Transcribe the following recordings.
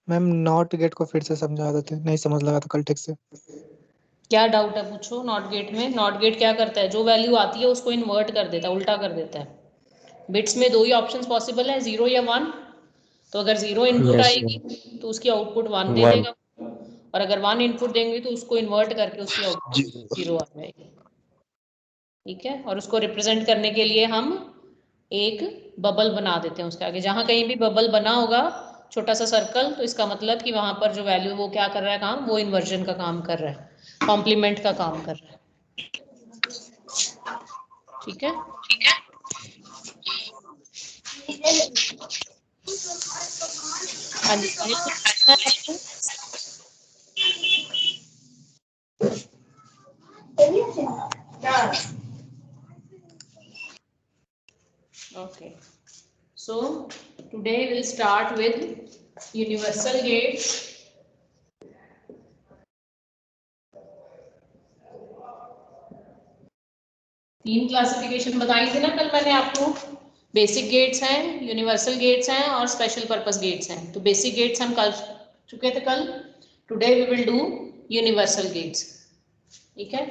Ma'am not gate को फिर से समझा देते, नहीं समझ लगा था कल ठीक से। क्या डाउट है पूछो। नॉट गेट में, नॉट गेट क्या करता है, जो वैल्यू आती है उसको इन्वर्ट कर देता है, उल्टा कर देता है। बिट्स में दो ही ऑप्शंस पॉसिबल है, 0 या 1। तो अगर 0 इनपुट यस आएगी तो उसकी आउटपुट 1 दे 1 देगा, और अगर 1 इनपुट देंगे तो उसको इन्वर्ट करके उसकी आउटपुट 0 आ जाएगी। ठीक है, और उसको रिप्रेजेंट करने के लिए हम एक बबल बना देते हैं उसके आगे। जहाँ कहीं भी बबल बना होगा छोटा सा सर्कल, तो इसका मतलब कि वहाँ पर जो वैल्यू वो क्या कर रहा है काम, वो इन्वर्जन का काम कर रहा है, कॉम्प्लीमेंट का काम कर रहा है। ठीक है, हाँ जी साहिल, कुछ पूछना है आपको? Okay, so today we'll start with universal gates. तीन क्लासिफिकेशन बताई थी ना कल मैंने आपको। बेसिक गेट्स हैं, यूनिवर्सल गेट्स हैं और स्पेशल पर्पस गेट्स हैं। तो बेसिक गेट्स हम कर चुके थे कल। Today we will do universal gates. ठीक है,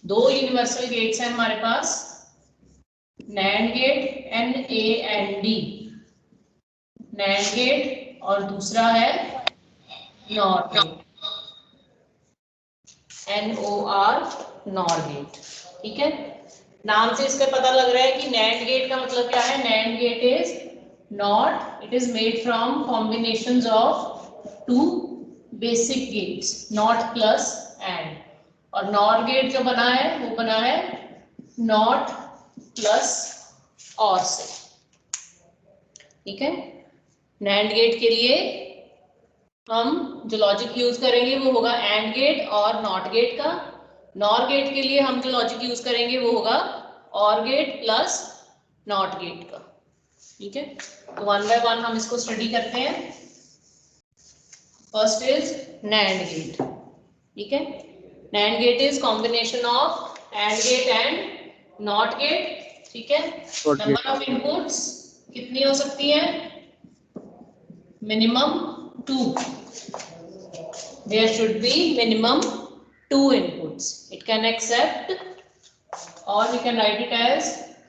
दो यूनिवर्सल गेट्स हैं हमारे पास, NAND gate NAND, NAND gate, और दूसरा है NOR gate, NOR, NOR gate. ठीक है, नाम से इसका पता लग रहा है कि नैंड गेट का मतलब क्या है। NAND gate is NOT, it is made from combinations of two basic gates, NOT plus AND. और नॉर गेट जो बना है वो बना है नॉट प्लस और से। ठीक है, नैंड गेट के लिए हम जो लॉजिक यूज करेंगे वो होगा एंड गेट और नॉट गेट का। नॉर गेट के लिए हम जो लॉजिक यूज करेंगे वो होगा और गेट प्लस नॉट गेट का। ठीक है, तो वन बाय वन हम इसको स्टडी करते हैं। First is NAND gate. ठीक है, NAND gate is combination of AND gate and NOT gate. ठीक है, नंबर ऑफ इनपुट्स कितनी हो सकती है, minimum 2। There should be minimum 2 inputs. It can accept, or we can write it as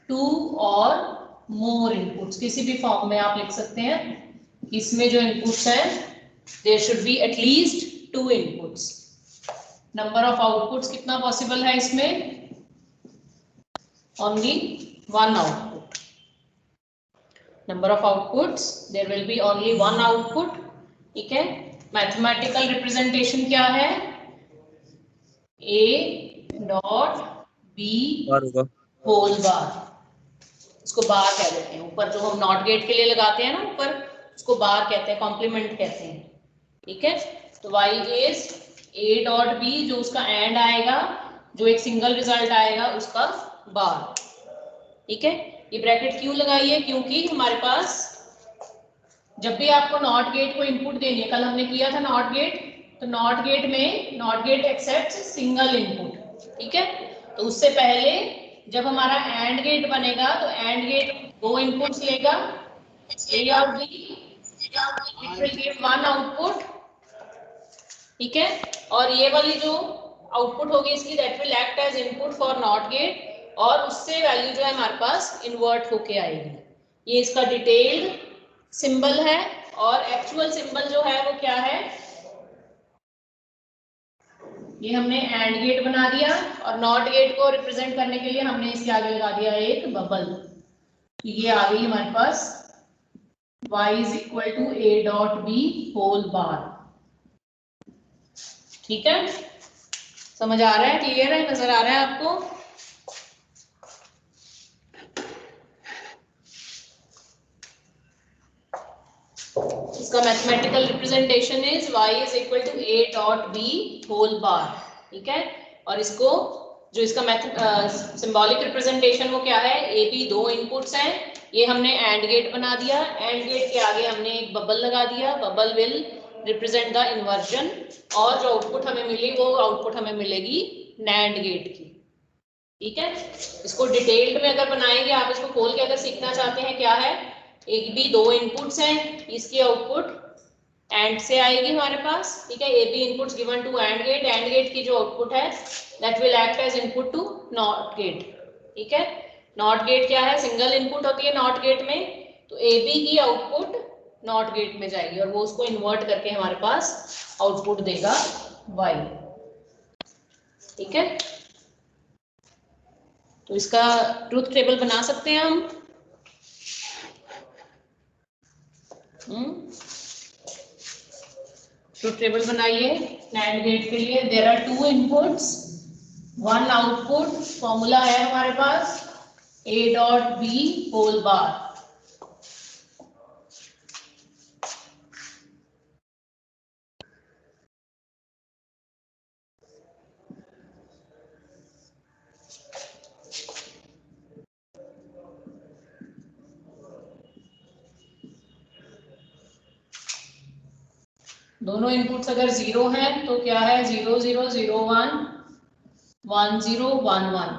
2 or more inputs. किसी भी form में आप लिख सकते हैं। इसमें जो inputs हैं, there should be at least 2 inputs. Number of outputs कितना possible है इसमें, only 1 output. Number of outputs, there will be only 1 output. ठीक है, मैथमेटिकल रिप्रेजेंटेशन क्या है, A dot B whole bar, उसको बार कह देते हैं। ऊपर जो हम नॉट गेट के लिए लगाते हैं ना ऊपर, उसको बार कहते हैं, कॉम्प्लीमेंट कहते हैं। ठीक है, तो Y is A dot B, जो उसका एंड आएगा, जो एक सिंगल रिजल्ट आएगा उसका बार। ठीक है, ये ब्रैकेट क्यों लगाई है, क्योंकि हमारे पास जब भी आपको नॉट गेट को इनपुट देनी है, कल हमने किया था नॉट गेट, तो नॉट गेट में NOT gate except single input. ठीक है, तो उससे पहले जब हमारा एंड गेट बनेगा तो एंड गेट 2 इनपुट्स लेगा, A और B, it will give 1 output. ठीक है, और ये वाली जो आउटपुट होगी इसकी, that will act as input for NOT gate, और उससे वैल्यू जो है हमारे पास इन्वर्ट होके आएगी। ये इसका डिटेल्ड सिंबल है, और एक्चुअल सिंबल जो है वो क्या है, ये हमने एंड गेट बना दिया, और नॉट गेट को रिप्रेजेंट करने के लिए हमने इसके आगे लगा दिया एक बबल। ये आ गई हमारे पास y is equal to A dot B whole bar. ठीक है, समझ आ रहा है, क्लियर है, नजर आ रहा है आपको। इसका mathematical representation is y is equal to A dot B whole bar. ठीक है, और इसको जो इसका सिंबॉलिक रिप्रेजेंटेशन वो क्या है, A B 2 इनपुट्स हैं, ये हमने एंड गेट बना दिया, एंड गेट के आगे हमने एक बबल लगा दिया, bubble will represent the inversion, और जो आउटपुट हमें मिली वो आउटपुट हमें मिलेगी नैंड गेट की। ठीक है, इसको डिटेल्ड में अगर बनाएंगे आप, इसको खोल के अगर सीखना चाहते हैं क्या है, एक भी 2 इनपुट्स हैं, इसकी आउटपुट एंड से आएगी हमारे पास, ठीक है। A B inputs given to AND gate की जो आउटपुट है that will act as input to NOT gate, ठीक है। नॉट गेट क्या है, सिंगल इनपुट होती है नॉट गेट में, तो ए बी की आउटपुट नॉट गेट में जाएगी और वो उसको इन्वर्ट करके हमारे पास आउटपुट देगा y, ठीक है। तो इसका ट्रुथ टेबल बना सकते हैं हम। ट्रुथ टेबल बनाइए NAND गेट के लिए। There are 2 inputs 1 output, formula है हमारे पास A dot B whole bar. दोनों इनपुट्स अगर 0 हैं तो क्या है, 0 0 0 1 1 0 1 1।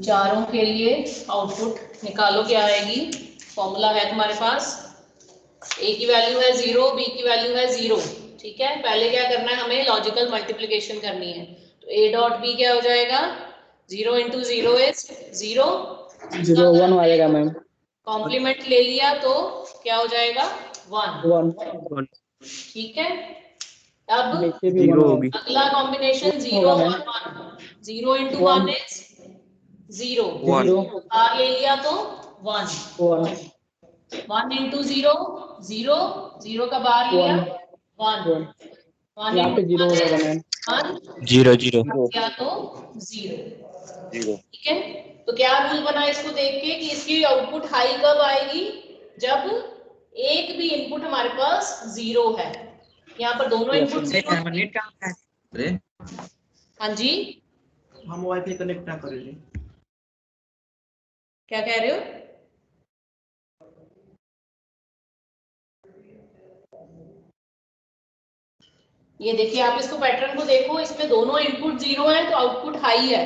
चारों के लिए आउटपुट निकालो क्या आएगी। फॉर्मूला है तुम्हारे पास, ए की वैल्यू है 0, बी की वैल्यू है 0, ठीक है। पहले क्या करना है, हमें लॉजिकल मल्टीप्लिकेशन करनी है। तो ए डॉट बी क्या हो जाएगा, 0 इंटू 0 इज 0, 0 1 आ जाएगा मैम। कॉम्प्लीमेंट ले लिया तो क्या हो जाएगा 1, 1 ठीक है। अब नीचे भी 0 1 होगी। अगला कॉम्बिनेशन 0 होगा और मैम। 1, 0 इंटू 1 इज 0, 0 बार ले लिया तो 1, 1 1 इंटू 0 0, 0 का बार लिया 1, 1 यहाँ पे इंटू 0 1 होगा इज मैम। 1, 0 0 या तो 0, 0 ठीक है। तो क्या रूल बना इसको देख के कि इसकी आउटपुट हाई कब आएगी, जब एक भी इनपुट हमारे पास 0 है। यहाँ पर दोनों इनपुट 0। हाँ जी, हम वाईफाई कनेक्ट ना करेंगे। क्या कह रहे हो। ये देखिए आप इसको पैटर्न को देखो, इसमें दोनों इनपुट 0 है तो आउटपुट हाई है,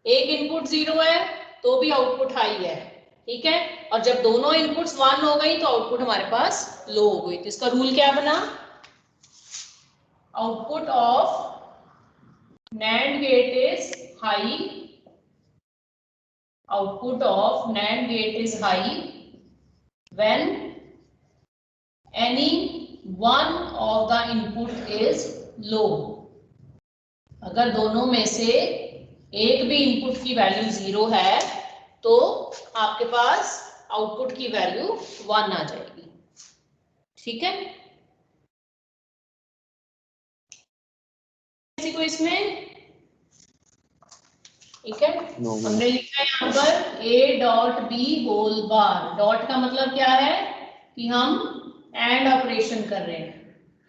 एक इनपुट 0 है तो भी आउटपुट हाई है, ठीक है। और जब दोनों इनपुट्स 1 हो गई तो आउटपुट हमारे पास लो हो गई। तो इसका रूल क्या बना, output of NAND gate is high, output of NAND gate is high when any one of the input is low। अगर दोनों में से एक भी इनपुट की वैल्यू 0 है तो आपके पास आउटपुट की वैल्यू 1 आ जाएगी, ठीक है। किसी को इसमें, ठीक है। हमने लिखा है यहाँ पर A dot B whole bar. Dot का मतलब क्या है कि हम एंड ऑपरेशन कर रहे हैं,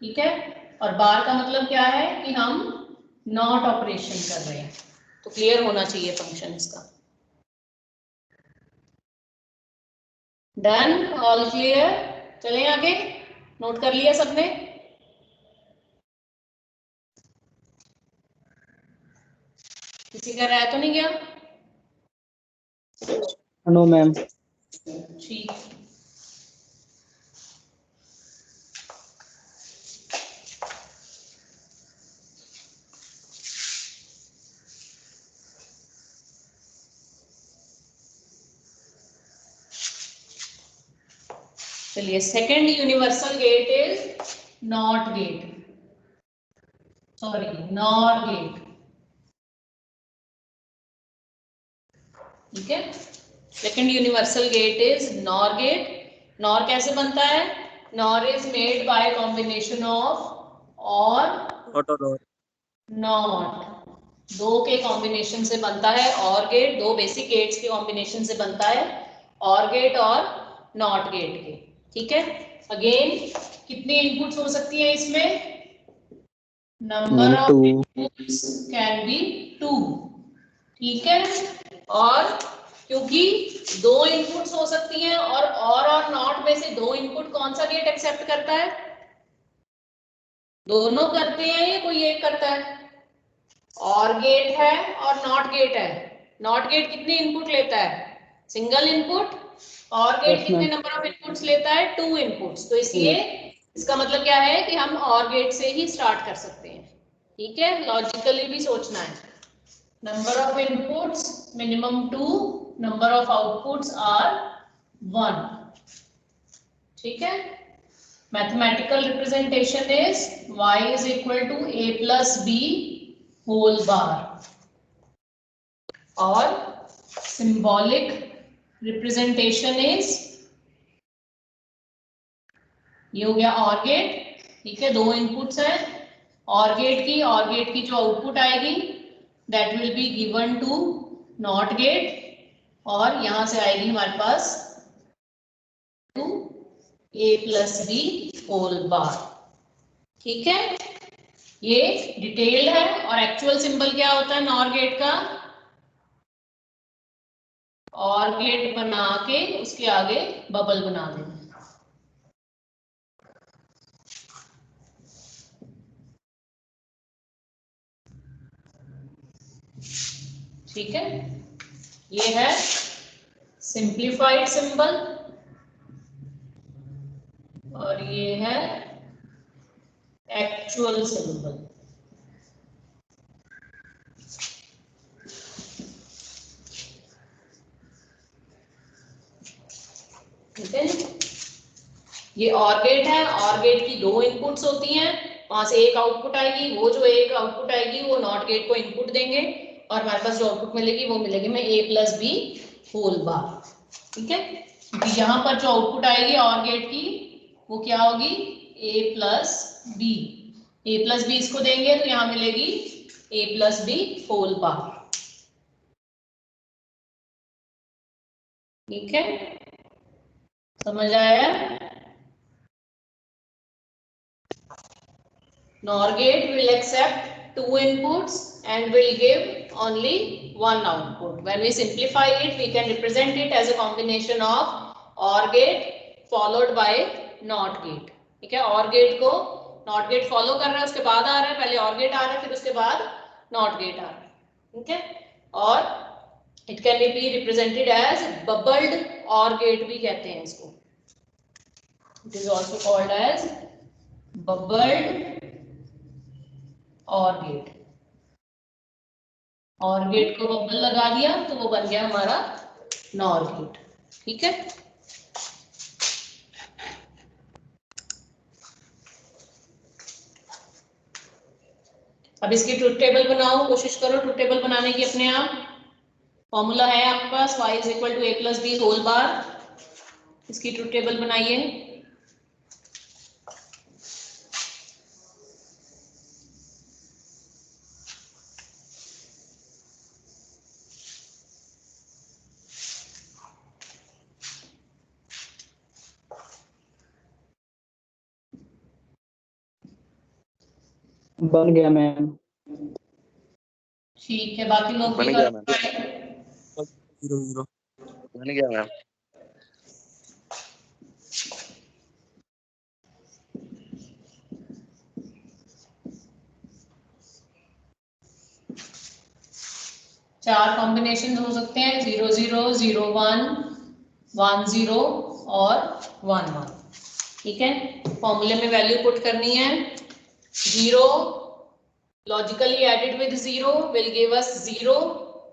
ठीक है। और बार का मतलब क्या है कि हम नॉट ऑपरेशन कर रहे हैं। तो क्लियर होना चाहिए फंक्शन इसका। Done, all clear. चलें आगे, नोट कर लिया सबने। किसी का रह तो नहीं गया। No ma'am. ठीक, चलिए। Second universal gate is NOT gate, sorry NOR gate, ठीक है। Second universal gate is NOR gate. NOR कैसे बनता है, NOR is made by combination of OR NOT, दो के कॉम्बिनेशन से बनता है। और गेट दो बेसिक गेट्स के कॉम्बिनेशन से बनता है, और गेट और नॉट गेट के, ठीक है। अगेन कितनी इनपुट्स हो सकती है इसमें, number of inputs can be 2, ठीक है। और क्योंकि दो इनपुट्स हो सकती हैं और नॉट में से दो इनपुट कौन सा गेट एक्सेप्ट करता है, दोनों करते हैं या कोई एक करता है। और गेट है और नॉट गेट है। नॉट गेट कितने इनपुट लेता है, सिंगल इनपुट, और गेट Yes, कितने ma'am. नंबर ऑफ इनपुट्स लेता है? 2 इनपुट्स। तो इसलिए इसका मतलब क्या है कि हम और गेट से ही स्टार्ट कर सकते हैं। ठीक है, लॉजिकली भी सोचना है। Number of inputs minimum 2, number of outputs are 1। ठीक है, mathematical representation is y is equal to a plus b whole bar, और symbolic representation is, ये हो गया और गेट। ठीक है, 2 इनपुट्स है और गेट की जो आउटपुट आएगी that will be given to NOT gate, और यहां से आएगी हमारे पास to a plus b whole bar. ठीक है, ये डिटेल्ड है। और एक्चुअल सिंबल क्या होता है नॉर गेट का? और गेट बना के उसके आगे बबल बना देना। ठीक है, ये है सिंप्लीफाइड सिंबल और ये है एक्चुअल सिंबल। ठीक है, ये और गेट है। और गेट की 2 इनपुट्स होती हैं, वहां से एक आउटपुट आएगी। वो जो एक आउटपुट आएगी वो नॉट गेट को इनपुट देंगे, और हमारे पास जो आउटपुट मिलेगी वो मिलेगी में a plus b whole bar. ठीक है, यहाँ पर जो आउटपुट आएगी और गेट की वो क्या होगी? a plus b। a plus b इसको देंगे तो यहाँ मिलेगी a plus b whole bar. ठीक है, समझ आया? NOR gate will accept 2 inputs and will give only 1 output. When we simplify it, we can represent it as a combination of OR gate followed by NOT gate. ठीक है, OR gate को NOT gate follow कर रहा है, उसके बाद आ रहा है, पहले OR gate आ रहा है, फिर उसके बाद NOT gate आ रहा है। ठीक है, और it can be represented as bubbled OR gate भी कहते हैं इसको। It is also called as bubbled और गेट। और गेट को बबल लगा दिया तो वो बन गया हमारा नॉर गेट। ठीक है, अब इसकी ट्रुथ टेबल बनाओ, कोशिश करो ट्रुथ टेबल बनाने की अपने आप। फॉर्मूला है आपके पास y is equal to a plus B whole bar. इसकी ट्रुथ टेबल बनाइए। बन गया मैम। ठीक है, बाकी लोग भी बन गया कर मैम। पाए। 0 बन गया मैम। चार कॉम्बिनेशन हो सकते हैं, 0 0 0 1 1 0 और 1 1। ठीक है, फॉर्मूले में वैल्यू पुट करनी है। 0 logically added with 0 will give us 0,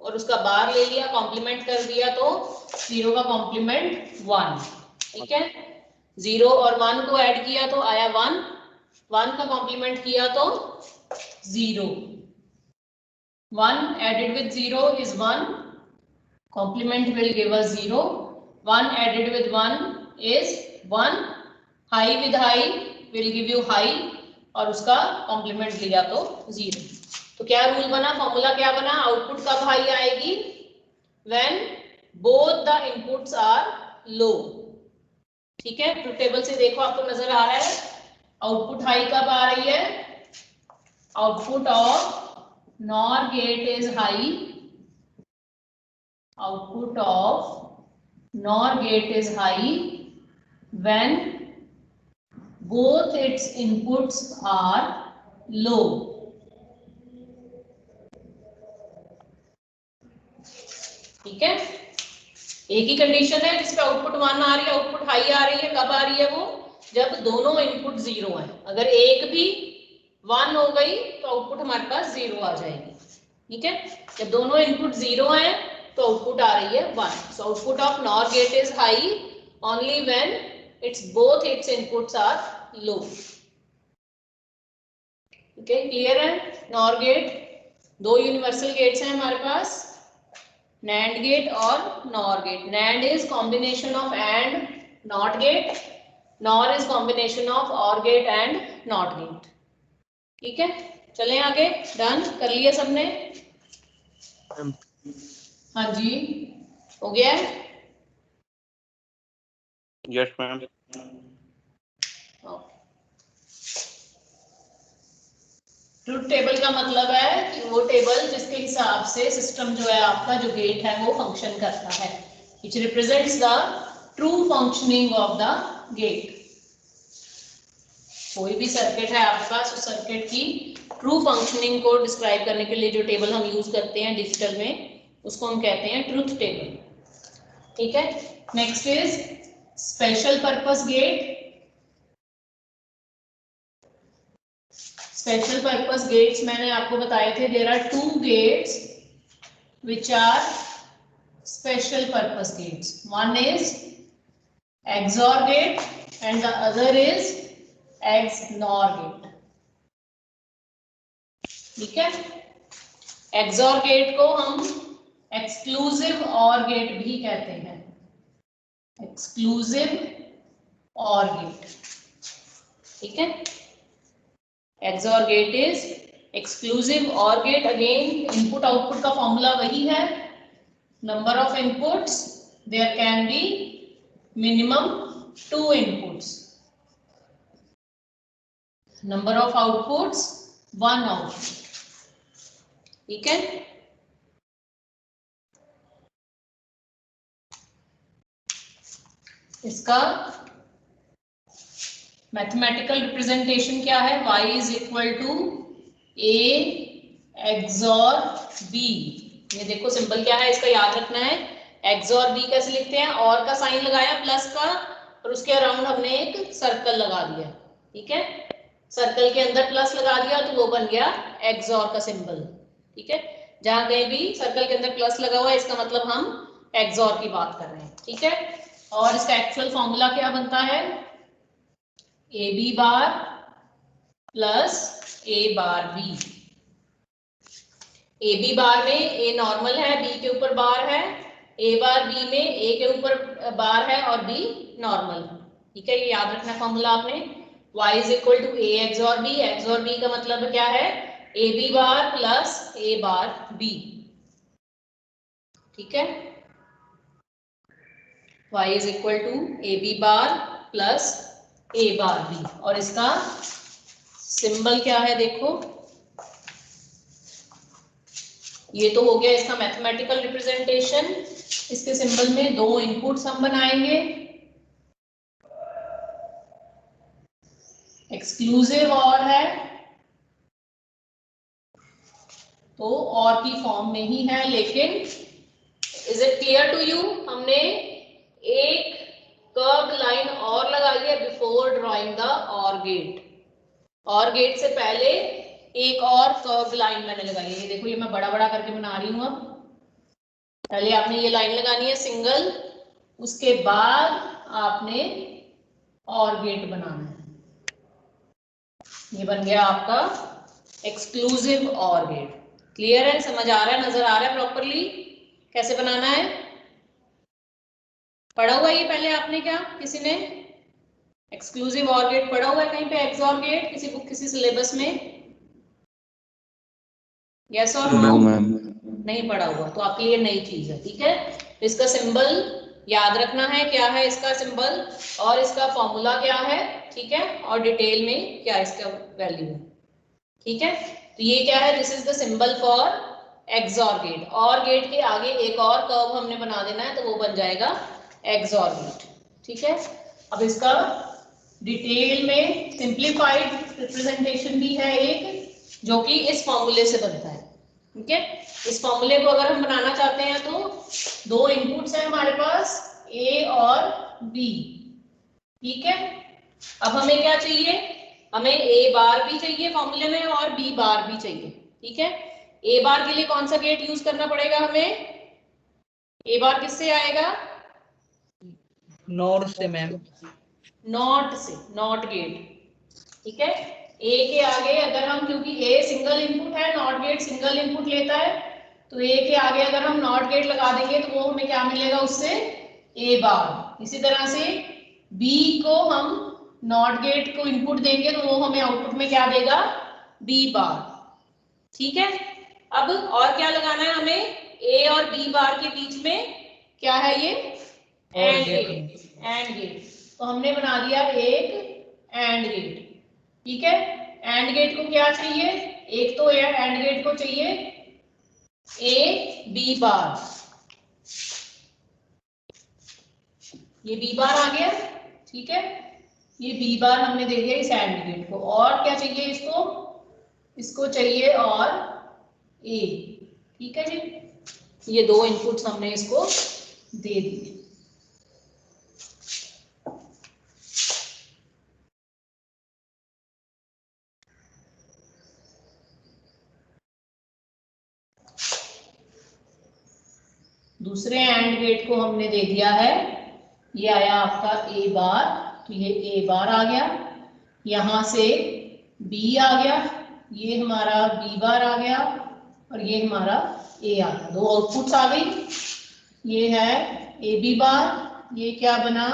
और उसका बार ले लिया, कॉम्प्लीमेंट कर दिया तो 0 का कॉम्प्लीमेंट 1। ठीक है, 0 और 1 को ऐड किया तो आया 1, 1 का कॉम्प्लीमेंट किया तो 0। 1 added with 0 is 1, complement will give us 0. 1 added with 1 is 1, high with high will give you high, और उसका कॉम्प्लीमेंट लिया तो 0। तो क्या रूल बना, फॉर्मूला क्या बना? आउटपुट कब हाई आएगी? When both the inputs are low. ठीक है, ट्रुथ टेबल से देखो, आपको नजर आ रहा है आउटपुट हाई कब आ रही है? Output of NOR gate is high. Output of NOR gate is high when both its inputs are low. ठीक है, एक ही कंडीशन है जिसपे आउटपुट 1 आ रही है, आउटपुट हाई आ रही है, कब आ रही है वो, जब दोनों इनपुट 0 है। अगर एक भी 1 हो गई तो आउटपुट हमारे पास 0 आ जाएगी, ठीक है। जब दोनों इनपुट 0 है तो आउटपुट आ रही है 1। So output of NOR gate is high only when it's both its inputs are low. Okay, clear है। नॉर गेट, दो यूनिवर्सल गेट्स हैं हमारे पास, NAND गेट और NOR gate. NAND is combination of AND NOT gate, NOR is combination of OR gate and NOT gate, ठीक है। चलें आगे, डन कर लिया सबने? हाँ जी, हो गया है। Yes ma'am. ट्रुथ टेबल का मतलब है कि वो टेबल जिसके हिसाब से सिस्टम जो है आपका, जो गेट है वो फंक्शन करता है, which represents the true functioning of the gate। कोई भी सर्किट है आपके पास, उस सर्किट की ट्रू फंक्शनिंग को डिस्क्राइब करने के लिए जो टेबल हम यूज करते हैं डिजिटल में, उसको हम कहते हैं ट्रुथ टेबल, ठीक है। Next is special purpose gate. Special purpose gates मैंने आपको बताए थे, there are 2 gates which are special purpose gates. One is XOR gate and the other is XNOR gate, ठीक है। XOR gate को हम एक्सक्लूसिव OR गेट भी कहते हैं, एक्सक्लूसिव OR गेट, ठीक है। XOR gate is exclusive OR gate। Again input output का फॉर्मूला वही है, number of inputs, there can be minimum 2 inputs, number of outputs 1 output, ठीक है। इसका मैथमेटिकल रिप्रेजेंटेशन क्या है, y is equal to a XOR b। ये देखो सिंबल क्या है इसका, याद रखना है। XOR b कैसे लिखते हैं, और का साइन लगाया प्लस का, और उसके अराउंड हमने एक सर्कल लगा दिया, ठीक है। सर्कल के अंदर प्लस लगा दिया तो वो बन गया XOR का सिंबल, ठीक है। जहां कहीं भी सर्कल के अंदर प्लस लगा हुआ है इसका मतलब हम XOR की बात कर रहे हैं, ठीक है। और इसका एक्चुअल फॉर्मूला क्या बनता है, AB bar plus A bar B। AB बार में A नॉर्मल है, B के ऊपर बार है, A बार B में A के ऊपर बार है और B नॉर्मल, ठीक है। ये याद रखना फॉर्मूला आपने। Y is equal to A XOR B। XOR B का मतलब क्या है, AB bar plus A bar B, ठीक है। Y is equal to AB bar plus A bar B। और इसका सिंबल क्या है देखो, ये तो हो गया इसका मैथमेटिकल रिप्रेजेंटेशन। इसके सिंबल में 2 इनपुट्स हम बनाएंगे, एक्सक्लूसिव और है तो और की फॉर्म में ही है, लेकिन is it clear to you, हमने एक कर्व्ड लाइन और लगाई है before drawing the OR gate. OR gate से पहले एक और कर्व्ड लाइन मैंने लगाई है, ये देखो, ये मैं बड़ा बड़ा करके बना रही हूँ। अब पहले आपने ये लाइन लगानी है सिंगल, उसके बाद आपने OR गेट बनाना है। ये बन गया आपका एक्सक्लूसिव OR गेट। क्लियर है, समझ आ रहा है, नजर आ रहा है प्रॉपरली कैसे बनाना है? पढ़ा हुआ ये पहले आपने क्या, किसी ने एक्सक्लूसिव OR गेट पढ़ा हुआ है कहीं पे, XOR गेट किसी बुक किसी सिलेबस में? यस और नो? नहीं पढ़ा हुआ तो आपके लिए नई चीज है, ठीक है। तो इसका सिंबल याद रखना है, क्या है इसका सिंबल और इसका फॉर्मूला क्या है, ठीक है, और डिटेल में क्या इसका वैल्यू है, ठीक है। तो ये क्या है, this is the symbol for XOR gate. OR gate के आगे एक और कर्व हमने बना देना है तो वो बन जाएगा XOR गेट, ठीक है। अब इसका डिटेल में सिंप्लीफाइड रिप्रेजेंटेशन भी है एक, जो कि इस फॉर्मूले से बनता है, ठीक है। इस फॉर्मूले को अगर हम बनाना चाहते हैं तो दो इनपुट्स हैं हमारे पास, ए और बी, ठीक है। अब हमें क्या चाहिए, हमें ए बार भी चाहिए फॉर्मूले में और बी बार भी चाहिए, ठीक है। ए बार के लिए कौन सा गेट यूज करना पड़ेगा हमें, ए बार किससे आएगा, नॉट से मैम। नॉट से, नॉट गेट, ठीक है। ए के आगे अगर हम, क्योंकि ए सिंगल इनपुट है, नॉट गेट सिंगल इनपुट लेता है, तो ए के आगे अगर हम नॉट गेट लगा देंगे तो वो हमें क्या मिलेगा उससे, ए बार। इसी तरह से बी को हम नॉट गेट को इनपुट देंगे तो वो हमें आउटपुट में क्या देगा, बी बार, ठीक है। अब और क्या लगाना है हमें, ए और बी बार के बीच में क्या है ये, एंड गेट, एंड गेट। तो हमने बना दिया एक एंड गेट, ठीक है। एंड गेट को क्या चाहिए, एक तो एंड गेट को चाहिए ए बी बार, ये बी बार आ गया, ठीक है। ये बी बार हमने दे दिया इस एंड गेट को, और क्या चाहिए इसको, इसको चाहिए और ए, ठीक है जी। ये दो इनपुट्स हमने इसको दे दिए। दूसरे एंड गेट को हमने दे दिया है, ये आया आपका ए बार, तो ये ए बार आ गया, यहां से बी आ गया, ये हमारा बी बार आ गया, और ये हमारा ए आ गया, दो आउटपुट्स आ गई। ये है ए बी बार, ये क्या बना,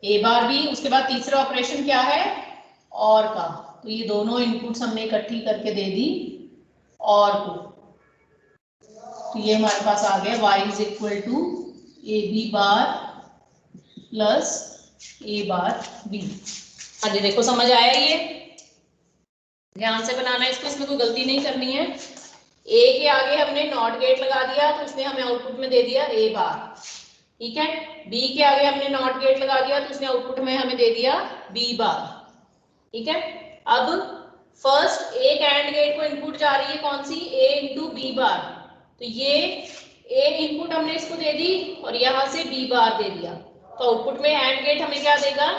ए बार बी। उसके बाद तीसरा ऑपरेशन क्या है, और का, तो ये दोनों इनपुट्स हमने इकट्ठी करके दे दी और को, तो ये हमारे पास आ गया y is equal to A B bar plus A bar B. हाँ जी, देखो समझ आया, ये ध्यान से बनाना है इसको, इसमें कोई गलती नहीं करनी है। ए के आगे हमने नॉट गेट लगा दिया तो उसने हमें आउटपुट में दे दिया ए बार, ठीक है। बी के आगे हमने नॉट गेट लगा दिया तो उसने आउटपुट में हमें दे दिया बी बार, ठीक है। अब फर्स्ट एक एंड गेट को इनपुट जा रही है कौन सी, ए इंटू बी बार, तो ये ए इनपुट हमने इसको दे दी और यहां से बी बार दे दिया, तो आउटपुट में एंड गेट हमें क्या देगा,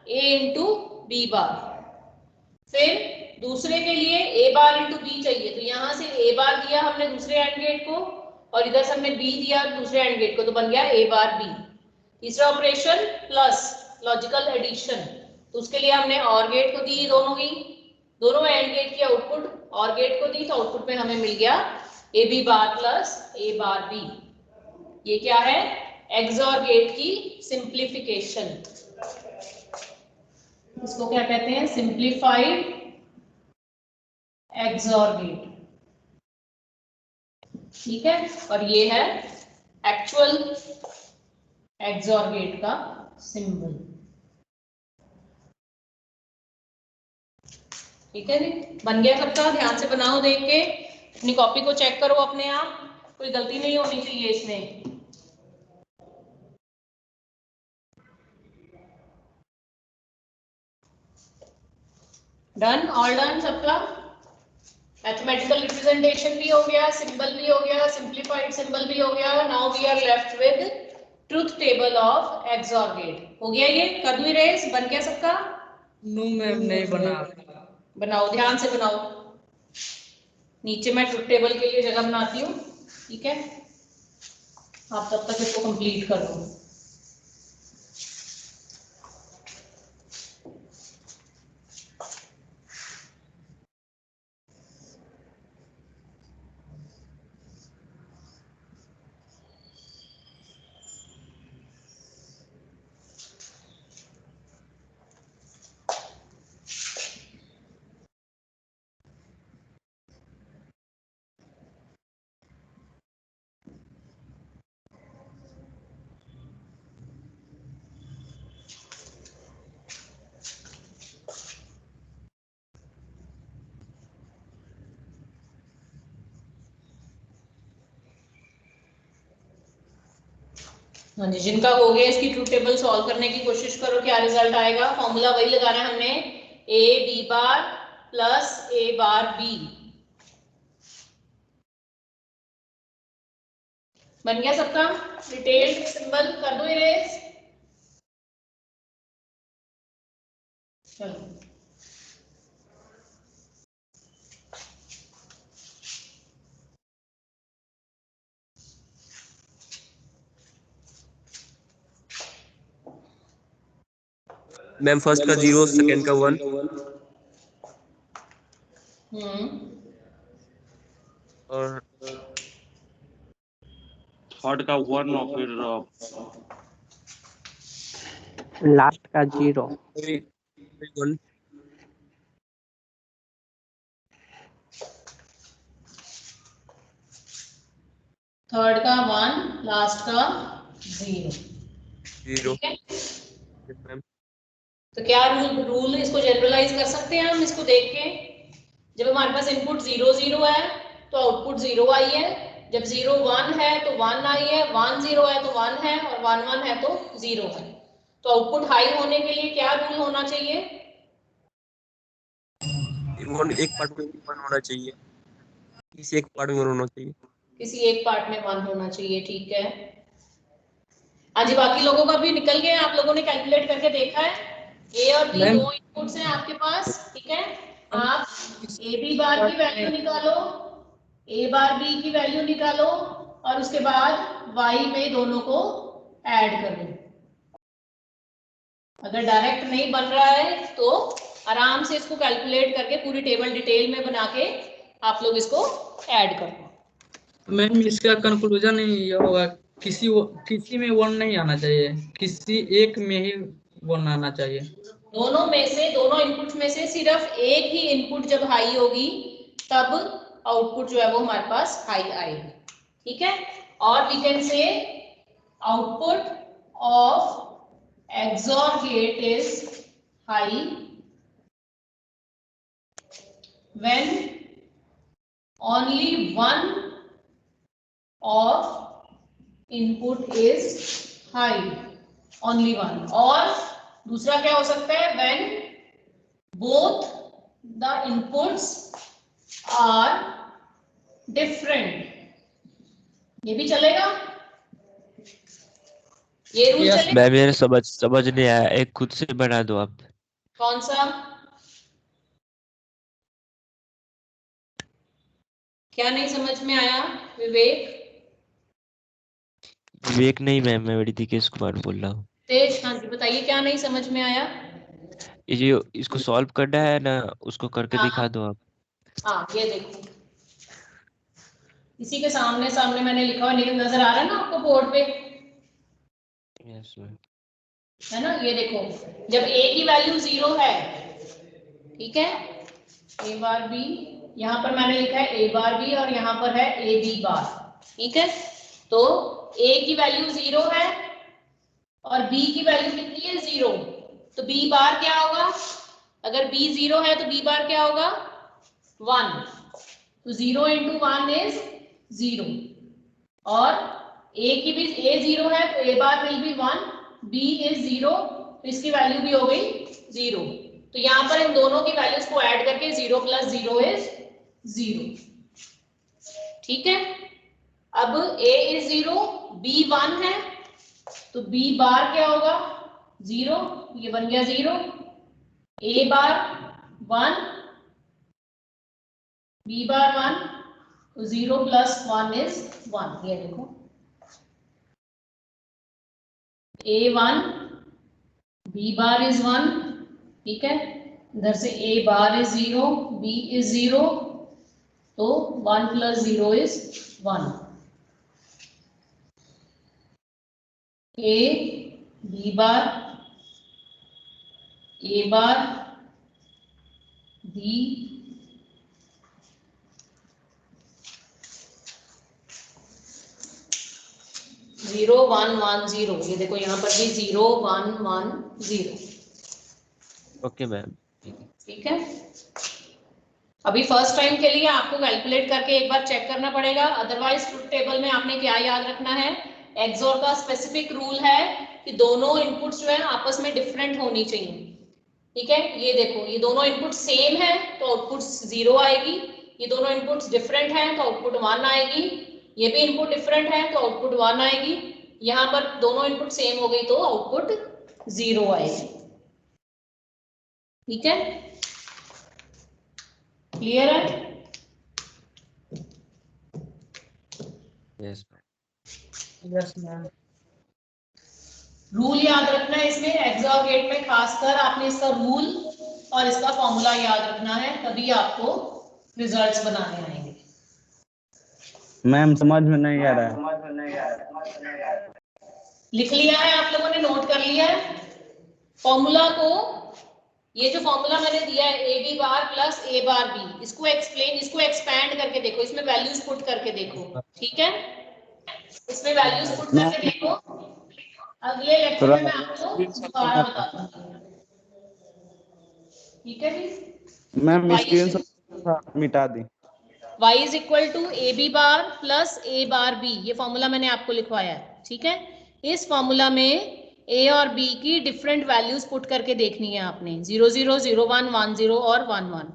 ए इंटू बी बार। फिर दूसरे के लिए ए बार इंटू बी चाहिए, तो यहां से ए बार दिया हमने दूसरे एंड गेट को और इधर से हमने बी दिया दूसरे एंड गेट को, तो बन गया ए बार बी। तीसरा ऑपरेशन प्लस लॉजिकल एडिशन, तो उसके लिए हमने और गेट को दी, दोनों एंड गेट की आउटपुट और गेट को दी, तो आउटपुट में हमें मिल गया A B bar plus A bar B. ये क्या है, एक्सॉर गेट की सिंप्लीफिकेशन, इसको क्या कहते हैं, सिंप्लीफाइड एक्सॉर गेट, ठीक है। और ये है एक्चुअल एक्सॉर गेट का सिंबल, ठीक है जी। बन गया सबका, ध्यान से बनाओ, देख के अपनी कॉपी को चेक करो अपने आप, कोई गलती नहीं होनी चाहिए इसमें। डन, ऑल डन सबका। मैथमेटिकल रिप्रेजेंटेशन भी हो गया, सिंबल भी हो गया, सिंप्लीफाइड सिंबल भी हो गया। Now we are left with truth table of XOR gate. हो गया, ये कर दूं रेस, बन गया सबका। नो मैम नहीं बना। बनाओ, ध्यान से बनाओ, नीचे मैं ट्रुथ टेबल के लिए जगह बनाती हूँ, ठीक है। आप तब तक इसको कंप्लीट कर दो। हाँ जी, जिनका हो गया इसकी ट्रूथ टेबल सॉल्व करने की कोशिश करो, क्या रिजल्ट आएगा। फॉर्मूला वही लगाना है हमने, A B bar plus A bar B, बन गया सबका? डिटेल्ड सिंबल कर दो इरेज। चलो मैम फर्स्ट का 0, सेकंड का 1, और थर्ड का 1 और फिर लास्ट का 0। 1। थर्ड का 1, लास्ट का 0। 0। ठीक है, मैम तो क्या रूल इसको जनरलाइज कर सकते हैं हम इसको देख के? जब हमारे पास इनपुट 0 0 है तो आउटपुट 0 आई है, जब 0 1 है तो 1 आई है, 1 0 है तो 1 है, और 1 1 है तो 0 है। तो आउटपुट हाई होने के लिए क्या रूल होना चाहिए? एक पार्ट में 1 होना चाहिए, इसी एक पार्ट में 1 होना चाहिए। किसी एक पार्ट में 1 होना चाहिए, ठीक है। हाँ जी, बाकी लोगों का भी निकल गया, आप लोगों ने कैलकुलेट करके देखा है? ए और बी मैम दो इनपुट्स हैं आपके पास, ठीक है। आप ए बी बार की वैल्यू निकालो, ए बार बी की वैल्यू निकालो, और उसके बाद वाई में दोनों को ऐड कर लो। अगर डायरेक्ट नहीं बन रहा है तो आराम से इसको कैलकुलेट करके पूरी टेबल डिटेल में बना के आप लोग इसको ऐड कर लो। मैम इसका कंक्लूजन ये होगा, किसी में 1 नहीं आना चाहिए, किसी एक में ही 1 आना चाहिए। दोनों में से, दोनों इनपुट में से सिर्फ एक ही इनपुट जब हाई होगी तब आउटपुट जो है वो हमारे पास हाई आएगी, ठीक है। और we can say output of XOR gate is high when only one of input is high, only one। और दूसरा क्या हो सकता है? when both the inputs are different, ये भी चलेगा, ये रूल Yes, चलेगा। मैं मेरे समझ नहीं आया, एक खुद से बना दो आप। कौन सा? क्या नहीं समझ में आया विवेक? विवेक नहीं मैम, मैं ऋतिकेश कुमार बोल रहा हूँ। तेज, हाँ जी बताइए, क्या नहीं समझ में आया? ये जो इसको सॉल्व करना है ना, उसको करके हाँ दिखा दो आप। हाँ, ये देखो इसी के सामने सामने मैंने लिखा हुआ नजर आ रहा है ना आपको बोर्ड पे? Yes ma'am. है ना, ये देखो, जब a की वैल्यू 0 है, ठीक है, a बार b, यहाँ पर मैंने लिखा है a बार b और यहाँ पर है a b बार, ठीक है। तो a की वैल्यू 0 है और b की वैल्यू कितनी है? 0। तो b बार क्या होगा? अगर b 0 है तो b बार क्या होगा? 1। तो 0 into 1 is 0। और a की भी a 0 है तो a bar will be 1, b is 0 तो इसकी वैल्यू भी हो गई 0। तो यहाँ पर इन दोनों की वैल्यूज को ऐड करके 0 + 0 is 0, ठीक है। अब a is 0, b 1 है तो b बार क्या होगा? 0, ये बन गया 0। a बार 1, b बार 1, तो 0 + 1 is 1। ये देखो a1, b बार is 1, ठीक है। इधर से a bar is 0, b is 0, तो 1 + 0 is 1। a, b bar, a bar, b, 0 1 1 0। ये देखो यहाँ पर भी 0 1 1 0, ओके मैम। ठीक है। अभी फर्स्ट टाइम के लिए आपको कैलकुलेट करके एक बार चेक करना पड़ेगा, अदरवाइज ट्रुथ टेबल में आपने क्या याद रखना है? एक्सओर का स्पेसिफिक रूल है कि दोनों इनपुट्स जो है आपस में डिफरेंट होनी चाहिए, ठीक है। ये देखो, ये दोनों इनपुट सेम है तो आउटपुट 0 आएगी, ये दोनों इनपुट्स डिफरेंट हैं तो आउटपुट 1 आएगी। ये भी इनपुट डिफरेंट है तो आउटपुट 1 आएगी, यहाँ पर दोनों इनपुट सेम हो गई तो आउटपुट 0 आएगी। ठीक है, क्लियर है? Yes yes ma'am. रूल याद रखना है इसमें, एक्सॉर गेट में खासकर आपने इसका रूल और इसका फॉर्मूला याद रखना है, तभी आपको रिजल्ट्स बनाने आएंगे। मैम समझ में नहीं आ रहा है। लिख लिया है आप लोगों ने, नोट कर लिया है फॉर्मूला को? ये जो फॉर्मूला मैंने दिया है A B bar plus A bar B, इसको एक्सपैंड करके देखो, इसमें वैल्यूज पुट करके देखो। ठीक है, इसमें वैल्यूज पुट करके देखो, अगले लेक्चर में मैं आपको दोबारा बता दूंगी। ठीक है जी, मैम स्क्रीनशॉट मिटा दी। y is equal to A B bar plus A bar B, ये फॉर्मूला मैंने आपको लिखवाया है। ठीक है, इस फॉर्मूला में a और b की डिफरेंट वैल्यूज पुट करके देखनी है आपने, 0 0 0 1 1 0 और 1 1।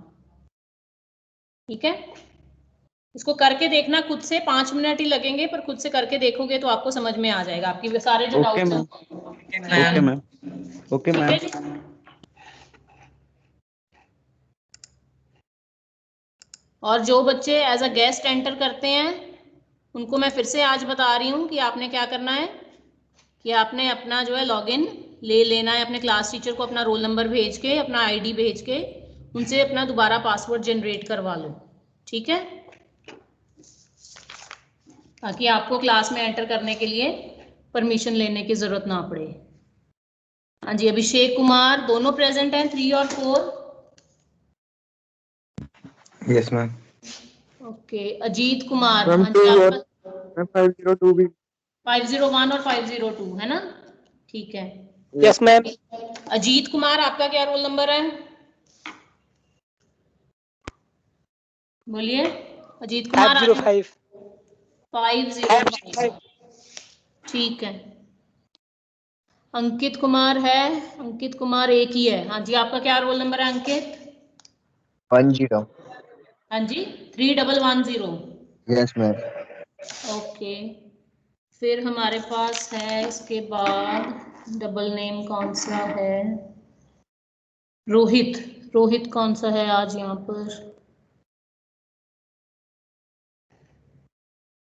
ठीक है, इसको करके देखना खुद से, 5 मिनट ही लगेंगे, पर खुद से करके देखोगे तो आपको समझ में आ जाएगा, आपकी सारे जो डाउट्स हैं। Okay ma'am, okay ma'am. और जो बच्चे एज अ गेस्ट एंटर करते हैं उनको मैं फिर से आज बता रही हूँ कि आपने क्या करना है कि आपने अपना जो है लॉगिन ले लेना है, अपने क्लास टीचर को अपना रोल नंबर भेज के, अपना आईडी भेज के उनसे अपना दोबारा पासवर्ड जनरेट करवा लो। ठीक है, ताकि आपको क्लास में एंटर करने के लिए परमिशन लेने की जरूरत ना पड़े। हाँ जी, अभिषेक कुमार दोनों प्रेजेंट हैं, 3 और 4। Yes ma'am. Okay, Ajit Kumar, ma'am हाँ जी, आपका 502 भी। 501 और 502 है ना? ठीक है, यस मैम। अजीत कुमार आपका क्या रोल नंबर है? बोलिए अजीत कुमार। 505। 505, ठीक है। अंकित कुमार है, अंकित कुमार एक ही है। हाँ जी, आपका क्या रोल नंबर है अंकित? 10। हाँ जी, 3110। Yes ma'am. ओके, फिर हमारे पास है इसके बाद डबल नेम कौन सा है? रोहित, रोहित कौन सा है आज यहाँ पर?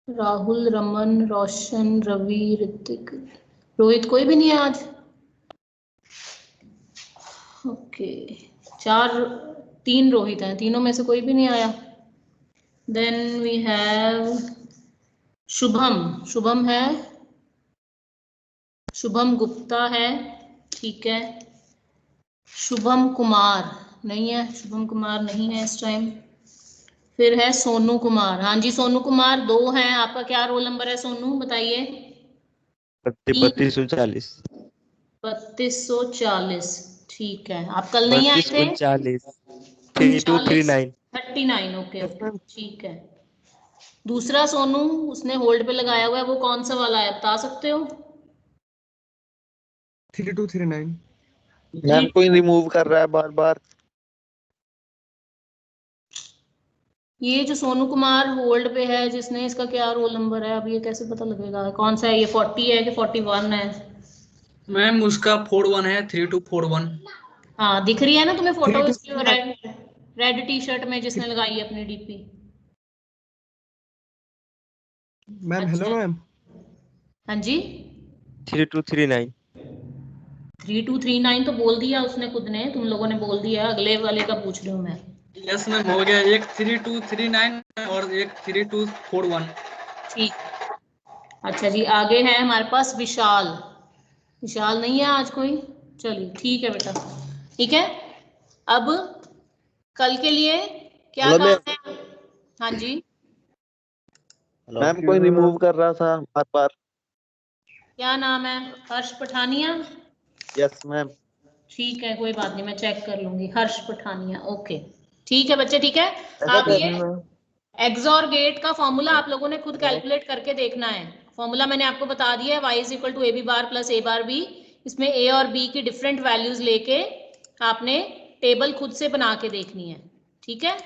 राहुल, रमन, रोशन, रवि, ऋतिक, रोहित कोई भी नहीं है आज। ओके, 3 रोहित हैं, तीनों में से कोई भी नहीं आया। Then we have Shubham, Shubham है, शुभम गुप्ता है, ठीक है। शुभम कुमार नहीं है, शुभम कुमार नहीं है इस टाइम। फिर है सोनू कुमार, हाँ जी सोनू कुमार 2 हैं। आपका क्या रोल नंबर है सोनू, बताइए? 3240। 3240, ठीक है। आप कल नहीं आए थे? 3239 3239। 39, ओके ओके, ठीक है। दूसरा सोनू उसने होल्ड पे लगाया हुआ है, वो कौन सा वाला है बता सकते हो? 3239। मैम कोई रिमूव कर रहा है बार बार। ये जो सोनू कुमार होल्ड पे है जिसने, इसका क्या रोल नंबर है? अब ये कैसे पता लगेगा कौन सा है? ये 40 है कि 41 है? मैम उसका 41 है, 3241। हाँ दिख रही है ना तुम्हें फोटो 3239। रेड टी शर्ट में जिसने लगाई है अपनी डीपी? Ma'am hello ma'am. हाँ जी, 3239। 3239 तो बोल दिया उसने खुद ने, तुम लोगों ने बोल दिया, अगले वाले का पूछ रही हूँ मैं। यस मैम, हो गया। एक 3239 और एक 3241। ठीक, अच्छा जी। आगे है हमारे पास विशाल, विशाल नहीं है आज कोई? चलिए ठीक है बेटा, ठीक है। अब कल के लिए क्या काम है? हाँ जी मैम कोई रिमूव कर रहा था बार बार। क्या नाम है? हर्ष पठानिया? Yes ma'am. ठीक है, कोई बात नहीं, मैं चेक कर लूंगी। हर्ष पठानिया, ओके ठीक है बच्चे, ठीक है। आप ये एक्सॉर गेट का फॉर्मूला आप लोगों ने खुद कैलकुलेट करके देखना है। फॉर्मूला मैंने आपको बता दिया है, y is equal to A B bar plus A bar B. इसमें a और b की डिफरेंट वैल्यूज लेके आपने टेबल खुद से बना के देखनी है, ठीक है।